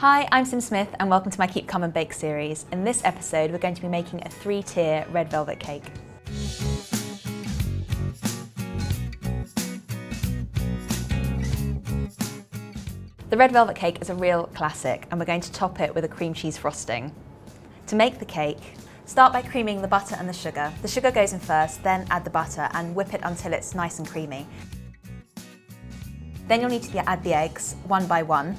Hi, I'm Sim Smith and welcome to my Keep Calm and Bake series. In this episode we're going to be making a 3-tier red velvet cake. The red velvet cake is a real classic and we're going to top it with a cream cheese frosting. To make the cake, start by creaming the butter and the sugar. The sugar goes in first, then add the butter and whip it until it's nice and creamy. Then you'll need to add the eggs, one by one.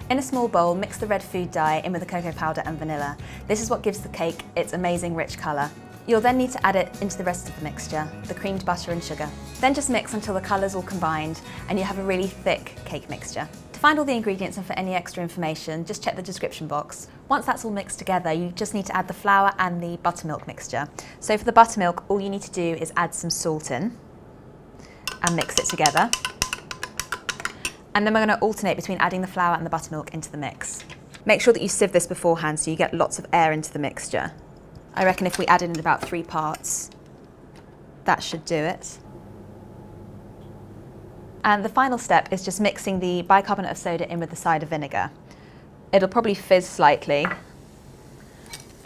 In a small bowl, mix the red food dye in with the cocoa powder and vanilla. This is what gives the cake its amazing rich colour. You'll then need to add it into the rest of the mixture, the creamed butter and sugar. Then just mix until the colours all combined and you have a really thick cake mixture. To find all the ingredients and for any extra information, just check the description box. Once that's all mixed together, you just need to add the flour and the buttermilk mixture. So for the buttermilk, all you need to do is add some salt in and mix it together. And then we're going to alternate between adding the flour and the buttermilk into the mix. Make sure that you sieve this beforehand so you get lots of air into the mixture. I reckon if we add in about 3 parts, that should do it. And the final step is just mixing the bicarbonate of soda in with the cider vinegar. It'll probably fizz slightly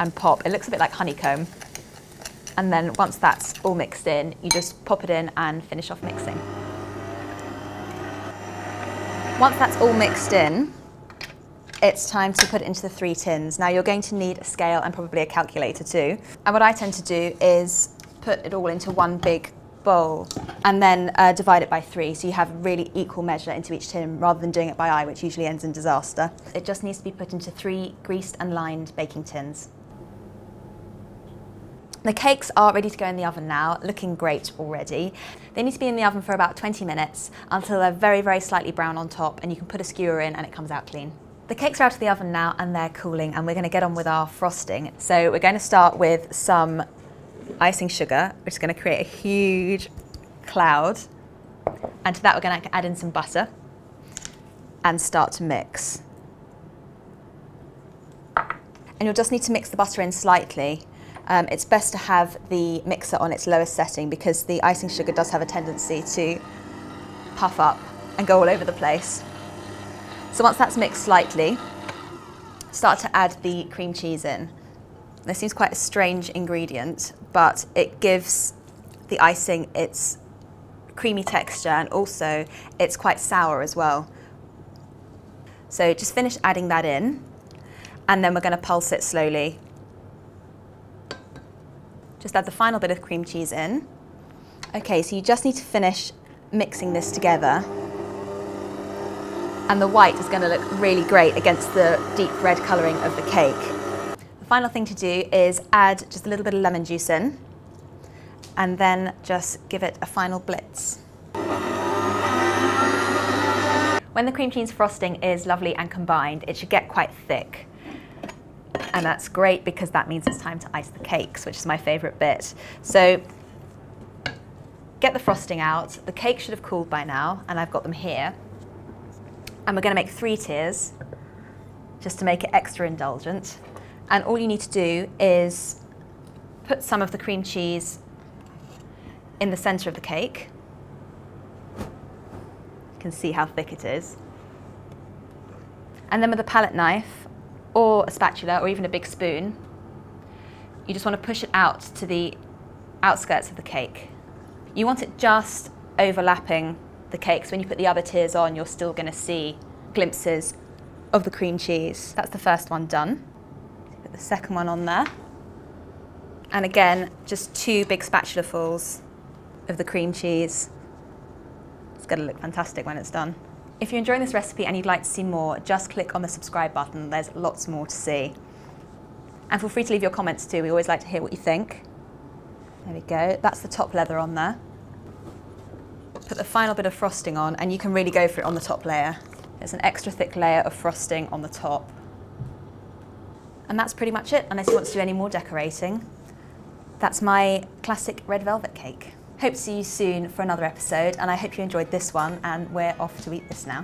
and pop. It looks a bit like honeycomb. And then once that's all mixed in, you just pop it in and finish off mixing. Once that's all mixed in, it's time to put it into the 3 tins. Now you're going to need a scale and probably a calculator too. And what I tend to do is put it all into one big bowl and then divide it by 3 so you have a really equal measure into each tin rather than doing it by eye, which usually ends in disaster. It just needs to be put into 3 greased and lined baking tins. The cakes are ready to go in the oven now, looking great already. They need to be in the oven for about 20 minutes until they're very, very slightly brown on top and you can put a skewer in and it comes out clean. The cakes are out of the oven now and they're cooling and we're going to get on with our frosting. So we're going to start with some icing sugar, which is going to create a huge cloud. And to that we're going to add in some butter and start to mix. And you'll just need to mix the butter in slightly. It's best to have the mixer on its lowest setting because the icing sugar does have a tendency to puff up and go all over the place. So once that's mixed slightly, start to add the cream cheese in. This seems quite a strange ingredient, but it gives the icing its creamy texture and also it's quite sour as well. So just finish adding that in and then we're going to pulse it slowly. Just add the final bit of cream cheese in. Okay, so you just need to finish mixing this together. And the white is going to look really great against the deep red colouring of the cake. The final thing to do is add just a little bit of lemon juice in and then just give it a final blitz. When the cream cheese frosting is lovely and combined, it should get quite thick. And that's great because that means it's time to ice the cakes, which is my favourite bit. So get the frosting out. The cake should have cooled by now, and I've got them here. And we're going to make 3 tiers, just to make it extra indulgent. And all you need to do is put some of the cream cheese in the centre of the cake. You can see how thick it is. And then with a palette knife, or a spatula, or even a big spoon, you just want to push it out to the outskirts of the cake. You want it just overlapping the cake, so when you put the other tiers on, you're still going to see glimpses of the cream cheese. That's the first one done. Put the second one on there. And again, just 2 big spatulafuls of the cream cheese. It's going to look fantastic when it's done. If you're enjoying this recipe and you'd like to see more, just click on the subscribe button. There's lots more to see. And feel free to leave your comments too. We always like to hear what you think. There we go. That's the top leather on there. Put the final bit of frosting on and you can really go for it on the top layer. There's an extra thick layer of frosting on the top. And that's pretty much it, unless you want to do any more decorating. That's my classic red velvet cake. Hope to see you soon for another episode, and I hope you enjoyed this one, and we're off to eat this now.